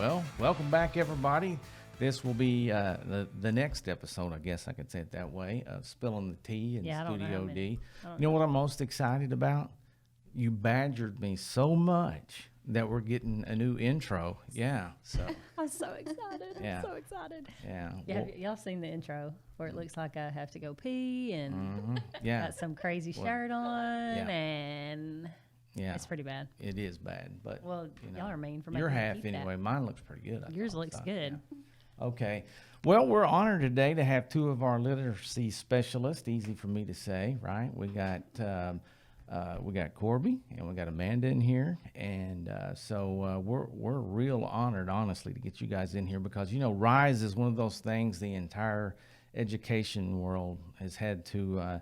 Well, welcome back, everybody. This will be the next episode, I guess I could say it that way, of Spilling the Tea in Studio D. You know what I'm most excited about? You badgered me so much that we're getting a new intro. Yeah, so. I'm so excited. Yeah. I'm so excited. Yeah. Yeah, have y'all seen the intro where it looks like I have to go pee and Yeah. got some crazy shirt on and it's pretty bad. It is bad, but y'all are mean for making your me half keep anyway. that. Mine looks pretty good. Yours looks good. Yeah. Okay. Well, we're honored today to have two of our literacy specialists. Easy for me to say, right? We got Corby and we got Amanda in here, and so we're real honored, honestly, to get you guys in here because RISE is one of those things the entire education world has had to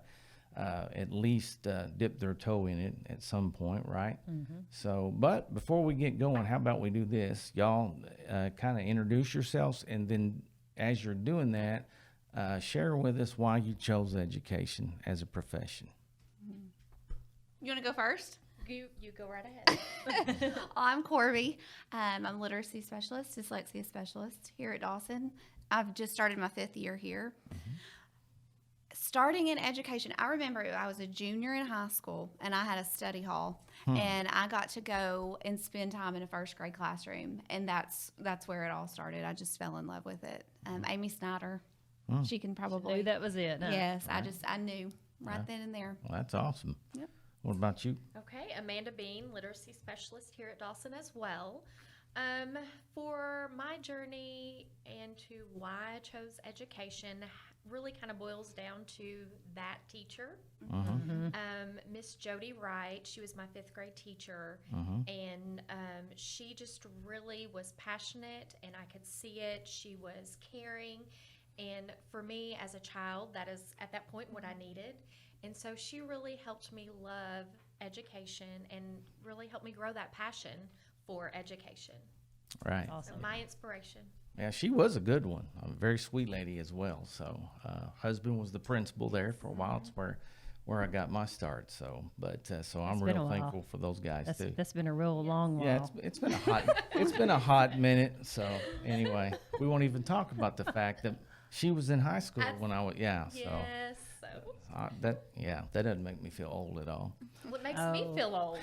at least dip their toe in it at some point, right? Mm-hmm. So, but before we get going, how about we do this? Y'all kind of introduce yourselves, and then as you're doing that, share with us why you chose education as a profession. You want to go first? You go right ahead. I'm Corby. I'm a literacy specialist, dyslexia specialist here at Dawson. I've just started my 5th year here. Mm-hmm. Starting in education, I remember I was a junior in high school, and I had a study hall, and I got to go and spend time in a 1st grade classroom, and that's where it all started. I just fell in love with it. Amy Snyder, she can probably... She knew that was it. Huh? Yes, right. I knew right then and there. Well, that's awesome. Yep. What about you? Okay, Amanda Bean, literacy specialist here at Dawson as well. For my journey and to why I chose education really kind of boils down to that teacher. Mm-hmm. Miss Jody Wright, she was my 5th grade teacher, and she just really was passionate, and I could see it. She was caring, and for me as a child, that is at that point what I needed. And so she really helped me love education and really helped me grow that passion for education. Right. Awesome. So my inspiration. Yeah, she was a good one. A very sweet lady as well. So, husband was the principal there for a while. It's where I got my start. So, so I'm real thankful for those guys too. That's been a real long while. Yeah, it's been a hot minute. So anyway, we won't even talk about the fact that she was in high school when I was. Yeah. Yes. So. That doesn't make me feel old at all. Well, it makes me feel old.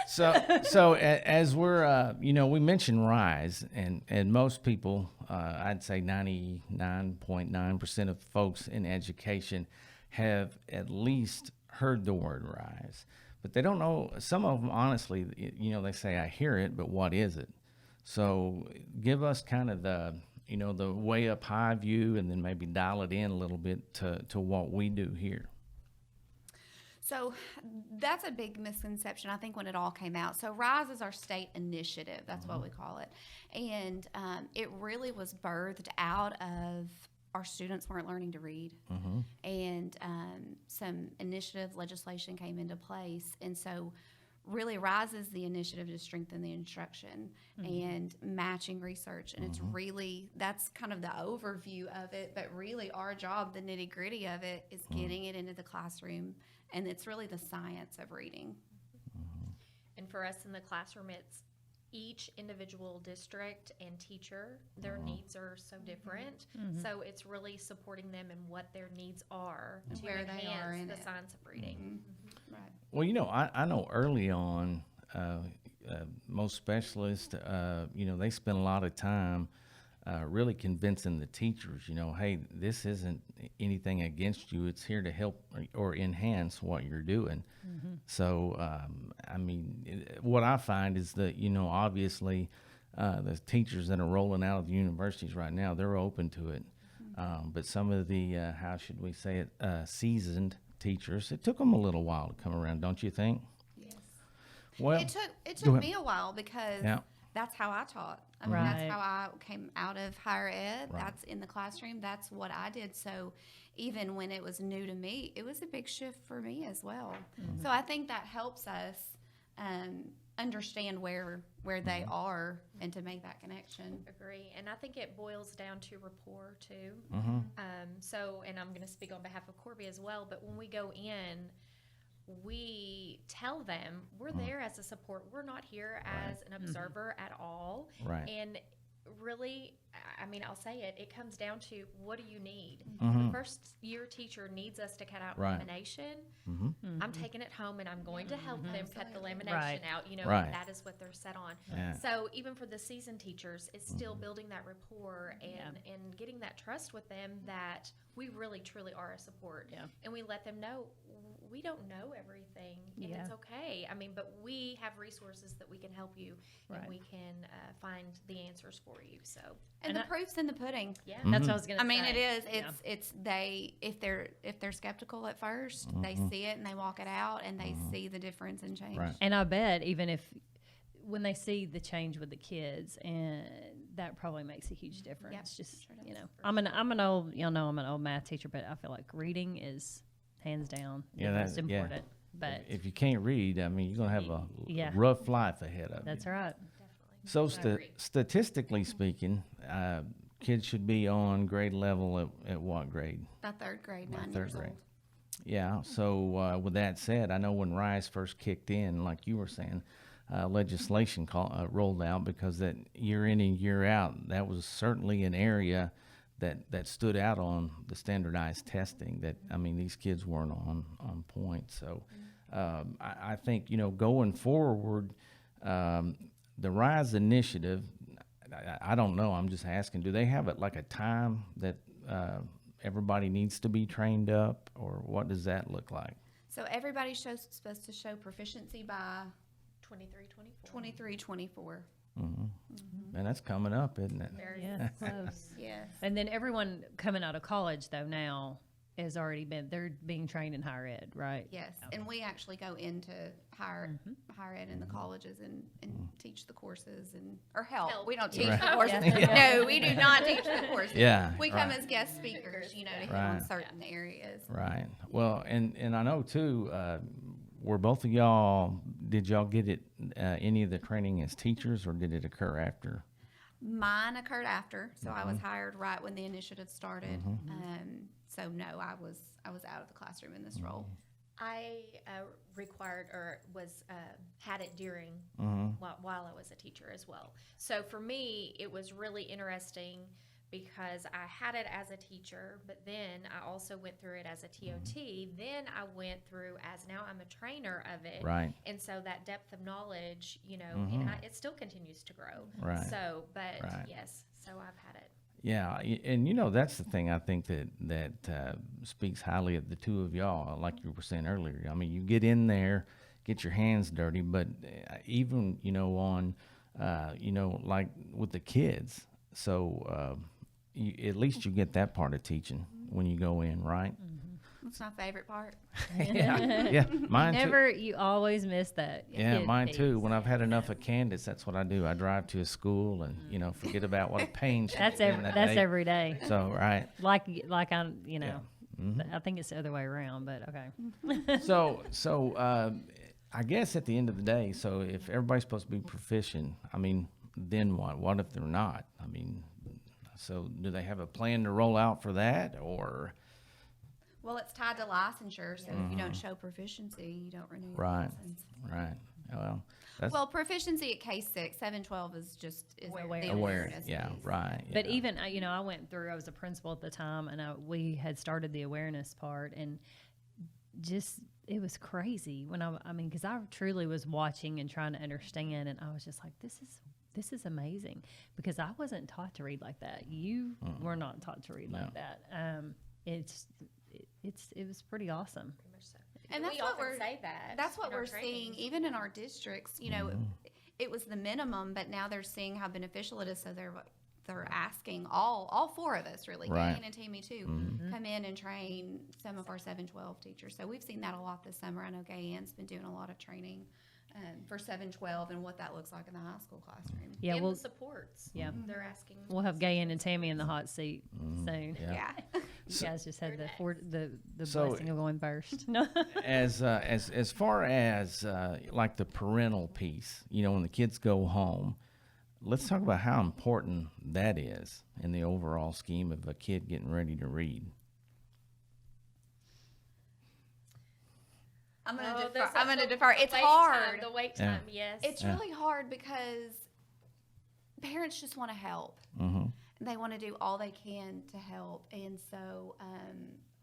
So as we're we mentioned RISE, and most people, I'd say 99.9% of folks in education have at least heard the word RISE, but they don't know. Some of them, honestly, they say I hear it, but what is it? So give us kind of the way up high view, and then maybe dial it in a little bit to what we do here. So that's a big misconception, I think, when it all came out. So RISE is our state initiative. That's what we call it. And it really was birthed out of our students weren't learning to read. And some initiative legislation came into place. And so really RISE is the initiative to strengthen the instruction and matching research. And it's really, that's kind of the overview of it. But really our job, the nitty gritty of it, is getting it into the classroom. And it's really the science of reading. And for us in the classroom, it's each individual district and teacher, their needs are so different. So it's really supporting them in what their needs are to where they are in the science of reading. Right. Well, I know early on, most specialists, they spend a lot of time really convincing the teachers, hey, this isn't anything against you. It's here to help or enhance what you're doing. So, what I find is that, obviously the teachers that are rolling out of the universities right now, they're open to it. But some of the, how should we say it, seasoned teachers, it took them a little while to come around, don't you think? Yes. Well, it took me a while because that's how I taught. I mean, that's how I came out of higher ed. Right. That's in the classroom. That's what I did. So even when it was new to me, it was a big shift for me as well. So I think that helps us understand where they are and to make that connection. Agree. And I think it boils down to rapport too. So, and I'm going to speak on behalf of Corby as well, but when we go in, we tell them we're there as a support. We're not here as an observer at all. Right. And really, I mean, I'll say it, it comes down to, what do you need? Mm-hmm. The first year teacher needs us to cut out Right. lamination. Mm-hmm. I'm taking it home and I'm going to help them cut the lamination Right. out, you know, Right. and that is what they're set on. Yeah. So even for the seasoned teachers, it's still building that rapport and getting that trust with them that we really truly are a support. Yeah. And we let them know we don't know everything, and Yeah. it's okay. I mean, but we have resources that we can help you, and Right. we can find the answers for you. So And the proof's in the pudding. yeah, That's what I was gonna I say. mean, it is. Yeah. It's they if they're skeptical at 1st, they see it and they walk it out and they see the difference and change. Right. And I bet even if when they see the change with the kids, and that probably makes a huge difference. Yep, Just sure you does. know, I'm an old I'm an old math teacher, but I feel like reading is hands down Yeah, the that- most yeah. important. But If you can't read, I mean, you're gonna have a Yeah. rough life ahead of that's you. right. definitely. So I agree. statistically speaking, kids should be on grade level at what grade? The third grade, 9 Third years grade. old. Yeah. So with that said, I know when Rise first kicked in, like you were saying, legislation rolled out because that year in and year out, that was certainly an area that stood out on the standardized testing. That I mean, these kids weren't on point. So I think going forward, the Rise initiative. I don't know. I'm just asking. Do they have it like a time that everybody needs to be trained up, or what does that look like? So everybody's supposed to show proficiency by 23, 24. 23, 24. And that's coming up, isn't it? Very Yeah, close. Yes. And then everyone coming out of college though now has already they're being trained in higher ed, right? Yes. And we actually go into higher ed in the colleges and teach the courses or help. Help. We don't teach Right. the courses. Yeah. No, we do not teach the courses. Yeah, We come right. as guest speakers, to hit Right. on certain areas. Right. Well, and I know too. Were both of y'all? Did y'all get it? Any of the training as teachers, or did it occur after? Mine occurred after, so I was hired right when the initiative started. So no, I was out of the classroom in this role. I required or was had it during while I was a teacher as well. So for me, it was really interesting because I had it as a teacher, but then I also went through it as a TOT. Then I went through as now I'm a trainer of it. Right. And so that depth of knowledge, and it still continues to grow. Right. So, but Right. yes, so I've had it. Yeah, and that's the thing I think that speaks highly of the two of y'all. Like you were saying earlier, I mean, you get in there, get your hands dirty, but even on like with the kids, so at least you get that part of teaching when you go in, right? That's my favorite part. yeah, mine too. You always miss that. Yeah, kid mine piece. too. When I've had enough of Candace, that's what I do. I drive to a school and forget about what a pain she That's was in that that's day. every day. So right. Like I'm I think it's the other way around, but okay. So I guess at the end of the day, so if everybody's supposed to be proficient, I mean, then what? What if they're not? I mean, so do they have a plan to roll out for that, or? Well, it's tied to licensure, so if you don't show proficiency, you don't renew your Right. license. Right. Well, that's Well, proficiency at K6, 712 is the Awareness. awareness Yeah. piece. Right. But yeah. even I went through. I was a principal at the time, and we had started the awareness part, and just it was crazy when I mean, because I truly was watching and trying to understand, and I was just like, this is amazing, because I wasn't taught to read like that. You were not taught to read like that. It was pretty awesome. Pretty much so. And we that's what often we're say that. That's what in our we're seeing, trainings. even in our districts. It was the minimum, but now they're seeing how beneficial it is. So they're asking all four of us, really, Right. Gayan and Tammy too, come in and train some of our 712 teachers. So we've seen that a lot this summer. I know Gayan's been doing a lot of training for 712 and what that looks like in the high school classroom. Yeah, and well, the supports. yeah. They're asking. We'll have Gayan and Tammy in the hot seat soon. Yeah. Yeah. You guys just had the So- blessing of going first. No. as far as like the parental piece, when the kids go home, let's talk about how important that is in the overall scheme of a kid getting ready to read. I'm going to Oh, defer. there's I'm going to the defer. It's wait hard. Time, the wait Yeah. time, yes. It's really hard because parents just want to help. Mm-hmm. They want to do all they can to help. And so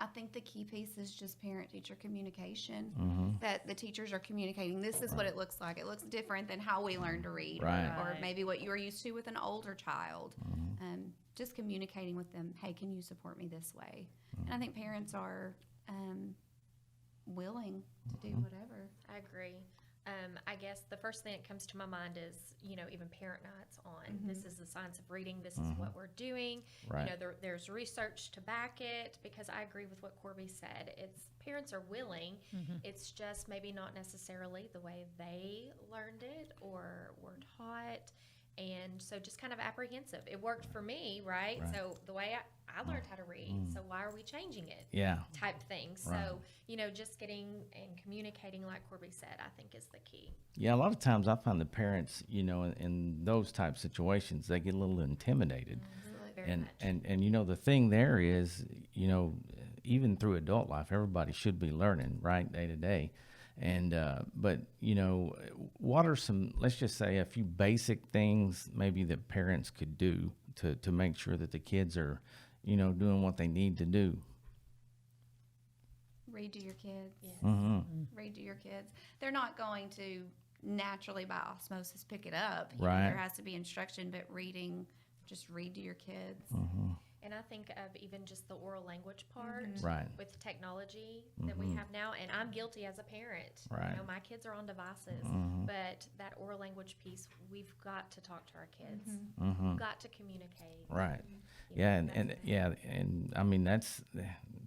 I think the key piece is just parent-teacher communication, Mm-hmm. that the teachers are communicating. This is what it looks like. It looks different than how we learn to read, Right. or Right. maybe what you were used to with an older child. Just communicating with them, hey, can you support me this way? And I think parents are willing to do whatever. I agree. I guess the first thing that comes to my mind is, even parent nights on. This is the science of reading. This is what we're doing. Right. There's research to back it, because I agree with what Corby said. It's parents are willing. It's just maybe not necessarily the way they learned it or were taught. And so just kind of apprehensive. It worked for me, right? Right. So the way I learned how to read, so why are we changing it? Yeah. Type thing. Right. So, just getting and communicating, like Corby said, I think is the key. Yeah, a lot of times I find the parents, in those type situations, they get a little intimidated. Very And, much. and the thing there is, even through adult life, everybody should be learning, right, day to day. And but what are some, let's just say, a few basic things maybe that parents could do to make sure that the kids are doing what they need to do. Read to your kids. Yes. Mm-hmm. Read to your kids. They're not going to naturally by osmosis pick it up. Right. There has to be instruction, but reading, just read to your kids. Mm-hmm. And I think of even just the oral language part Right. with technology that we have now. And I'm guilty as a parent. Right. My kids are on devices. But that oral language piece, we've got to talk to our kids. Mm-hmm. We've got to communicate. Right. Yeah, and I mean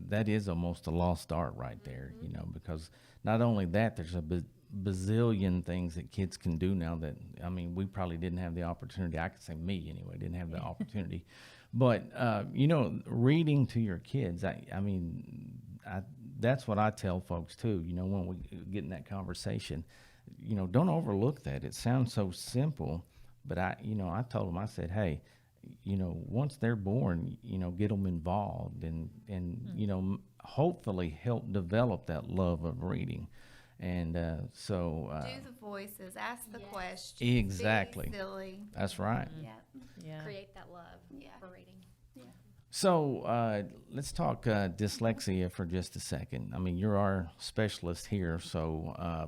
that is almost a lost art right there, because not only that, there's a bazillion things that kids can do now that, I mean, we probably didn't have the opportunity. I could say me anyway, didn't have the opportunity. But, reading to your kids, that's what I tell folks too, when we get in that conversation, don't overlook that. It sounds so simple, but I told them, I said, hey, once they're born, get them involved and hopefully help develop that love of reading. And Do the voices. Ask the questions. Exactly. Be silly. That's right. Yeah. Yeah. Create that love Yeah. for reading. So let's talk dyslexia for just a second. I mean, you're our specialist here, so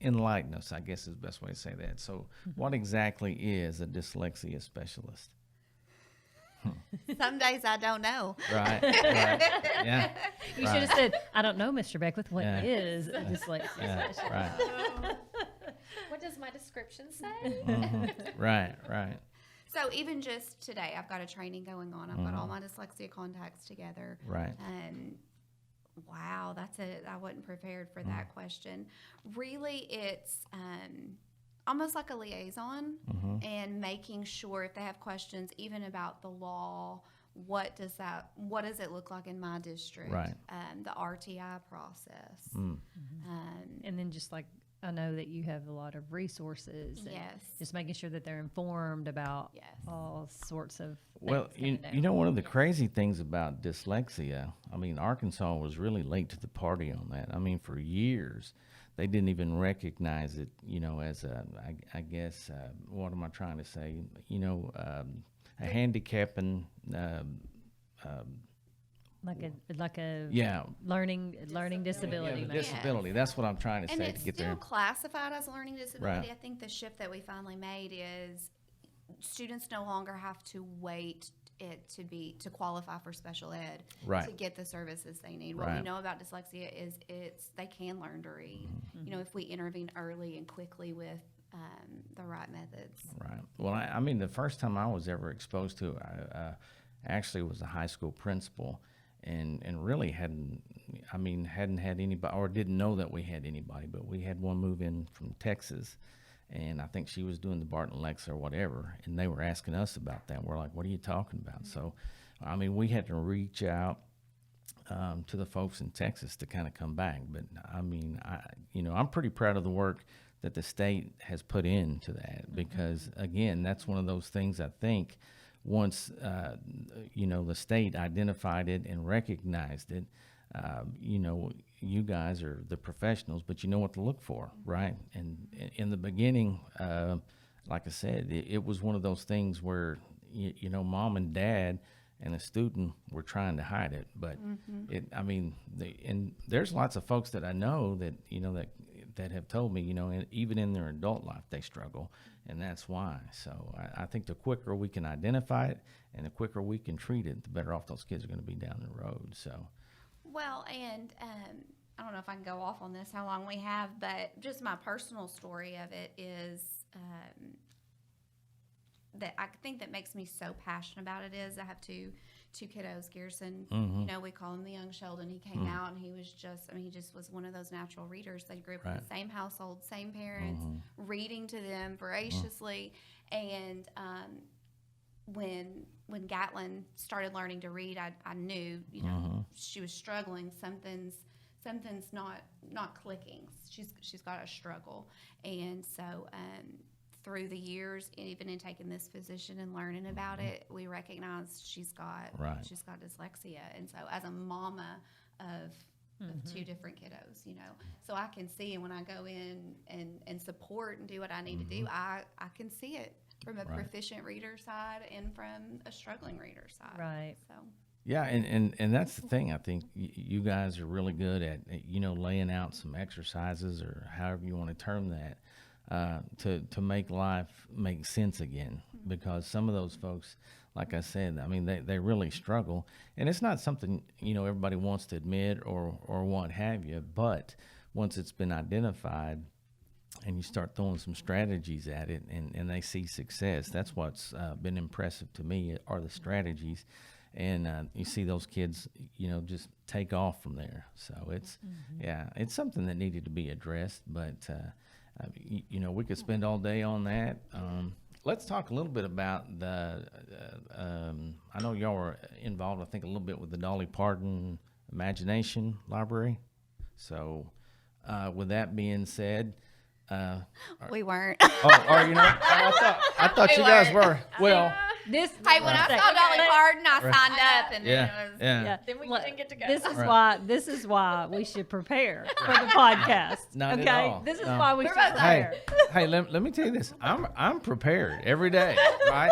enlighten us, I guess is the best way to say that. So what exactly is a dyslexia specialist? Some days I don't know. Right, right, yeah. You should have said, I don't know, Mr. Beckwith, what Yeah. is a dyslexia Yeah, specialist? right, What does my description say? right, right. So even just today, I've got a training going on. I've got all my dyslexia contacts together. Right. Wow, that's it. I wasn't prepared for that question. Really, it's almost like a liaison and making sure if they have questions, even about the law, what does it look like in my district? Right. The RTI process. And then just like, I know that you have a lot of resources. And Yes. Just making sure that they're informed about Yes. all sorts of Well, things one of the crazy things about dyslexia, I mean, Arkansas was really late to the party on that. I mean, for years, they didn't even recognize it, as I guess, what am I trying to say? A handicap and, like a yeah. learning disability. Yeah, maybe. disability. That's what I'm trying to And say it's to get still there. classified as a learning disability. Right. I think the shift that we finally made is students no longer have to wait to qualify for special ed Right. to get the services they need. What we Right. know about dyslexia is they can learn to read. If we intervene early and quickly with the right methods. Right. Well, I mean, the first time I was ever exposed to it, I actually was a high school principal, and really hadn't had anybody, or didn't know that we had anybody, but we had one move in from Texas, and I think she was doing the Barton Lex or whatever, and they were asking us about that. We're like, what are you talking about? So, I mean, we had to reach out to the folks in Texas to kind of come back. But I mean, I'm pretty proud of the work that the state has put into that, because again, that's one of those things I think once the state identified it and recognized it, you know, you guys are the professionals, but you know what to look for, right? And in the beginning, like I said, it was one of those things where, you know, mom and dad and a student were trying to hide it. But I mean, and there's lots of folks that I know that, you know, that have told me, you know, and even in their adult life, they struggle. And that's why. So I think the quicker we can identify it and the quicker we can treat it, the better off those kids are going to be down the road. So. Well, and I don't know if I can go off on this, how long we have, but just my personal story of it is that I think that makes me so passionate about it is I have two kiddos, Garrison, you know, we call him the young Sheldon. He came out and he was just, I mean, he just was one of those natural readers. They grew up in the same household, same parents, reading to them voraciously. And when Gatlin started learning to read, I knew, you know, she was struggling. Something's not clicking. She's got a struggle. And so through the years, even in taking this position and learning about it, we recognized she's got dyslexia. And so as a mama of two different kiddos, you know, so I can see when I go in and support and do what I need to do, I can see it from a proficient reader side and from a struggling reader side. Right. So. Yeah, and that's the thing. I think you guys are really good at, you know, laying out some exercises or however you want to term that to make life make sense again. Because some of those folks, like I said, I mean, they really struggle. And it's not something, you know, everybody wants to admit or what have you. But once it's been identified and you start throwing some strategies at it and they see success, that's what's been impressive to me are the strategies. And you see those kids, you know, just take off from there. So it's, it's something that needed to be addressed. But, you know, we could spend all day on that. Let's talk a little bit about the, I know y'all were involved, I think, a little bit with the Dolly Parton Imagination Library. So with that being said, We weren't. you know, I thought you guys were. Well, This Hey, when I saw Dolly Parton, I signed up, and yeah, then it was. yeah. Then we Look, didn't get to go. This is why we should prepare for the podcast. Not okay, at all. this is No. why we should both prepare. Hey, let me tell you this. I'm prepared every day, right?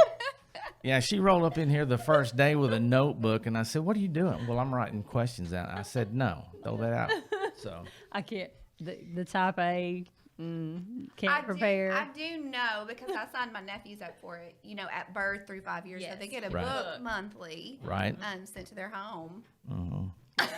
Yeah, she rolled up in here the first day with a notebook, and I said, "What are you doing?" Well, I'm writing questions out. I said, "No, throw that out." So I can't. The type A can't prepare. I do know because I signed my nephews up for it. You know, at birth through 5 years, so they get a Right. book monthly, right, sent to their home.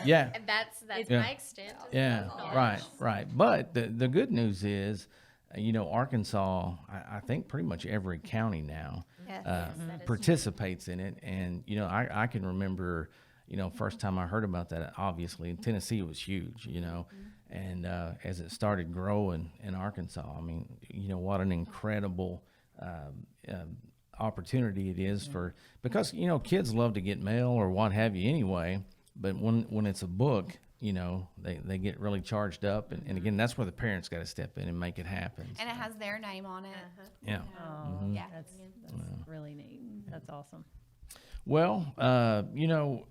yeah, And that's Yeah. my extent. of yeah, knowledge. right. But the good news is, you know, Arkansas, I think pretty much every county now Yes. that is participates in it, and you know, I can remember, you know, first time I heard about that. Obviously, in Tennessee, it was huge, you know. And as it started growing in Arkansas, I mean, you know, what an incredible opportunity it is because, you know, kids love to get mail or what have you anyway, but when it's a book, you know, they get really charged up. And again, that's where the parents got to step in and make it happen. And it has their name on it. Yeah. Oh, Yeah. that's really neat. That's awesome. Well, you know,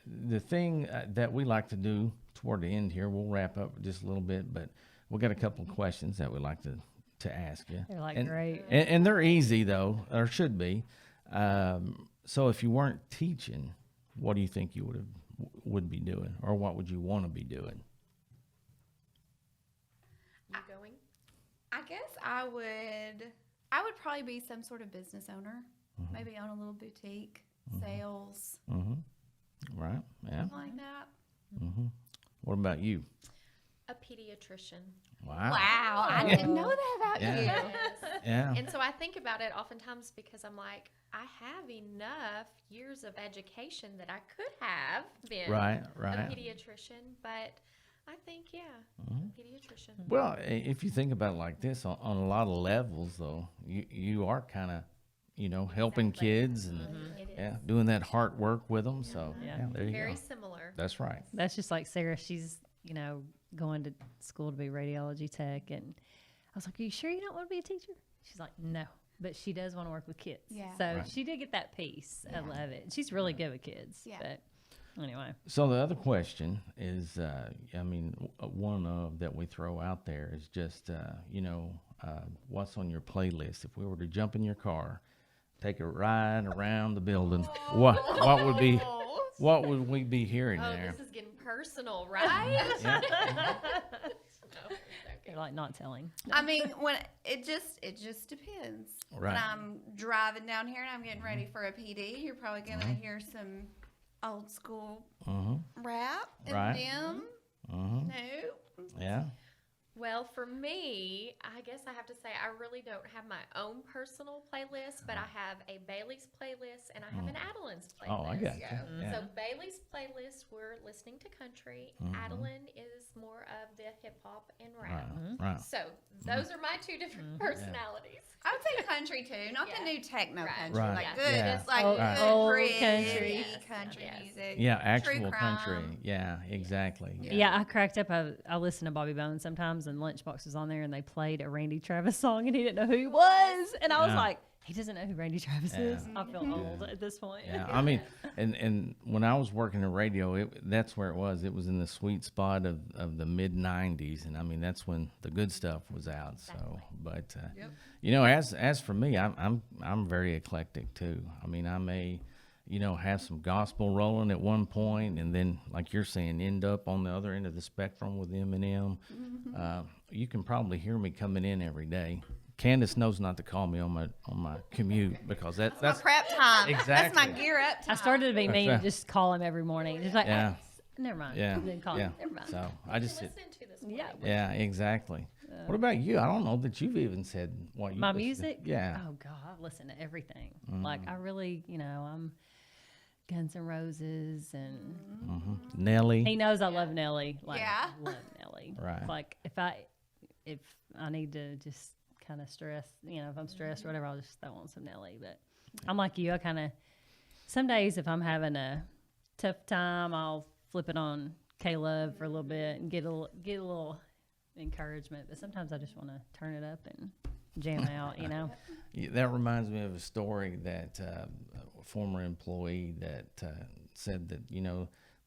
the thing that we like to do toward the end here, we'll wrap up just a little bit, but we got a couple of questions that we'd like to ask you. They're like and, great. and they're easy though, or should be. So if you weren't teaching, what do you think you would be doing, or what would you want to be doing? You going? I guess I would probably be some sort of business owner. Maybe own a little boutique, sales, Right? Yeah. something like that. What about you? A pediatrician. Wow. Wow, I didn't know that about Yeah. you. Yes. Yeah. And so I think about it oftentimes because I'm like, I have enough years of education that I could have been Right. a Right. pediatrician, but I think, a pediatrician. Well, if you think about it like this, on a lot of levels, though, you are kind of, you know, helping kids and It is. yeah, doing that heart work with them. So Yeah. yeah, there you Very go. similar. That's right. That's just like Sarah. She's, you know, going to school to be radiology tech. And I was like, are you sure you don't want to be a teacher? She's like, no. But she does want to work with kids. Yeah. So Right. she did get that piece. I love it. She's really good with kids. Yeah. But Anyway, So the other question is, I mean, one of that we throw out there is just, what's on your playlist? If we were to jump in your car, take a ride around the building, what would we be hearing Oh, there? this is getting personal, right? Yeah. No, you're like not telling. I mean, when it just depends. When Right. I'm driving down here and I'm getting ready for a PD, you're probably gonna hear some old school rap and Right. them. Mm-hmm. No. Yeah. Well, for me, I guess I have to say I really don't have my own personal playlist, but I have a Bailey's playlist and I have an Adeline's playlist. Oh, I got you. Yeah. Yeah. So Bailey's playlist, we're listening to country. Adeline is more of the hip hop and rap. Right. So those are my two different personalities. I would say country too, not the Yeah. new techno Right. country, Right. like Yeah. good, Yeah. just like Old- good old gritty country. country Yes. music. Yeah, True actual crime. country. Yeah, exactly. Yeah, I cracked up. I listen to Bobby Bones sometimes, and Lunchbox was on there, and they played a Randy Travis song, and he didn't know who he was, and I was Yeah. like, he doesn't know who Randy Travis is. I feel old at this point. Yeah, I mean, and when I was working in radio, that's where it was. It was in the sweet spot of the mid '90s, and I mean that's when the good stuff was out. So, but as for me, I'm very eclectic too. I mean, I may, have some gospel rolling at one point, and then like you're saying, end up on the other end of the spectrum with Eminem. You can probably hear me coming in every day. Candace knows not to call me on my commute because that's My prep time. That's Exactly. my gear up time. I started to be mean right. and just call him every morning. Just like, Yeah. never mind. Yeah, Then call yeah. him. Never mind. So I just said, Listen to this morning. Yeah. yeah, exactly. What about you? I don't know that you've even said what you My listen to. music? Yeah. Oh God, I listen to everything. Like I really, I'm Guns N' Roses, and Nelly. he knows I love Nelly. Like, Yeah. I love Nelly. Right. Like if I need to just kind of stress, if I'm stressed or whatever, I'll just throw on some Nelly. But I'm like you. I kind of some days if I'm having a tough time, I'll flip it on K-Love for a little bit and get a little encouragement. But sometimes I just want to turn it up and jam out. Yeah, that reminds me of a story that a former employee that said that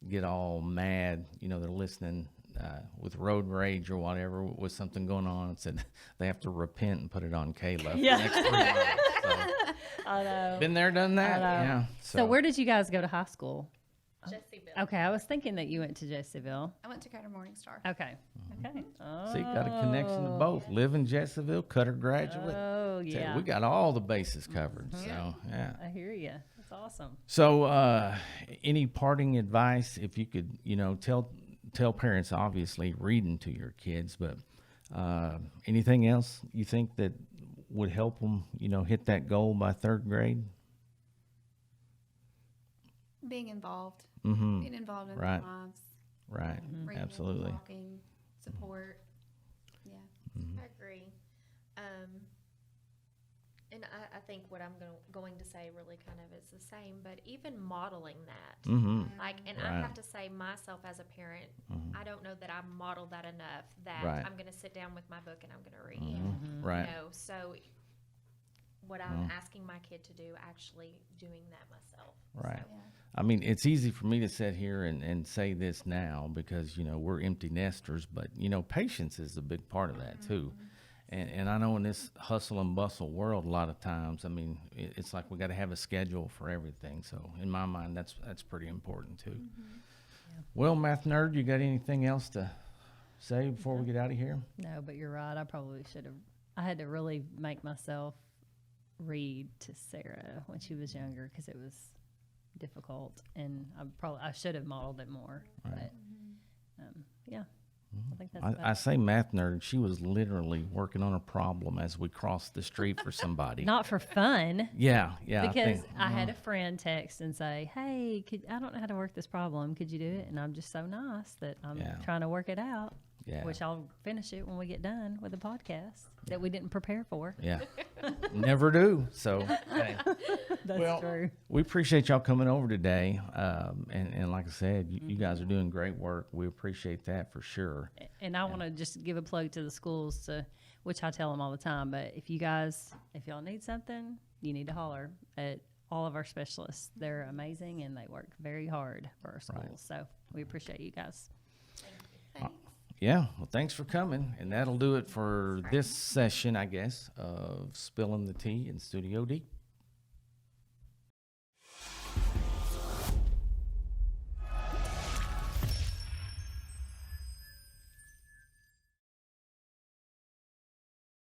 get all mad. They're listening with road rage or whatever with something going on, and said they have to repent and put it on Caleb. Yeah. The next 3 months. So, I know. been there, done that. I know. Yeah. So where did you guys go to high school? Jessieville. Okay, I was thinking that you went to Jessieville. I went to Cutter Morningstar. Okay. Okay. Oh. See, got a connection to both. Live in Jesseville, Cutter graduate. Oh, So yeah. we got all the bases covered. So yeah. I hear you. That's awesome. So any parting advice, if you could, tell parents, obviously reading to your kids, but anything else you think that would help them, hit that goal by 3rd grade? Being involved. Mm-hmm. Being involved in Right. their lives. Right. Reading, Absolutely. walking, support. Yeah. I agree. And I think what I'm going to say really kind of is the same, but even modeling that. Mm-hmm. And I Right. have to say myself as a parent, I don't know that I modeled that enough, that Right. I'm going to sit down with my book and I'm going to read. Right. So what I'm asking my kid to do, actually doing that myself. Right. Yeah. I mean, it's easy for me to sit here and say this now because, we're empty nesters, but, patience is a big part of that too. And I know in this hustle and bustle world, a lot of times, I mean, it's like we got to have a schedule for everything. So in my mind, that's pretty important too. Well, Math Nerd, you got anything else to say before we get out of here? No, but you're right. I probably should have. I had to really make myself read to Sarah when she was younger because it was difficult, and I should have modeled it more. But yeah, I think that's I say Math Nerd, she was literally working on a problem as we crossed the street for somebody. not for fun. Yeah. Because I had a friend text and say, "Hey, I don't know how to work this problem. Could you do it?" And I'm just so nice that I'm Yeah. trying to work it out. Yeah. Which I'll finish it when we get done with the podcast that we didn't prepare for. Yeah. Never do. So, hey. That's Well, true. We appreciate y'all coming over today. And like I said, you guys are doing great work. We appreciate that for sure. And I want to just give a plug to the schools, which I tell them all the time. But if y'all need something, you need to holler at all of our specialists. They're amazing and they work very hard for our schools. Right. So we appreciate you guys. Thanks. Yeah, well, thanks for coming. And that'll do it for this session, I guess, of Spilling the Tea in Studio D.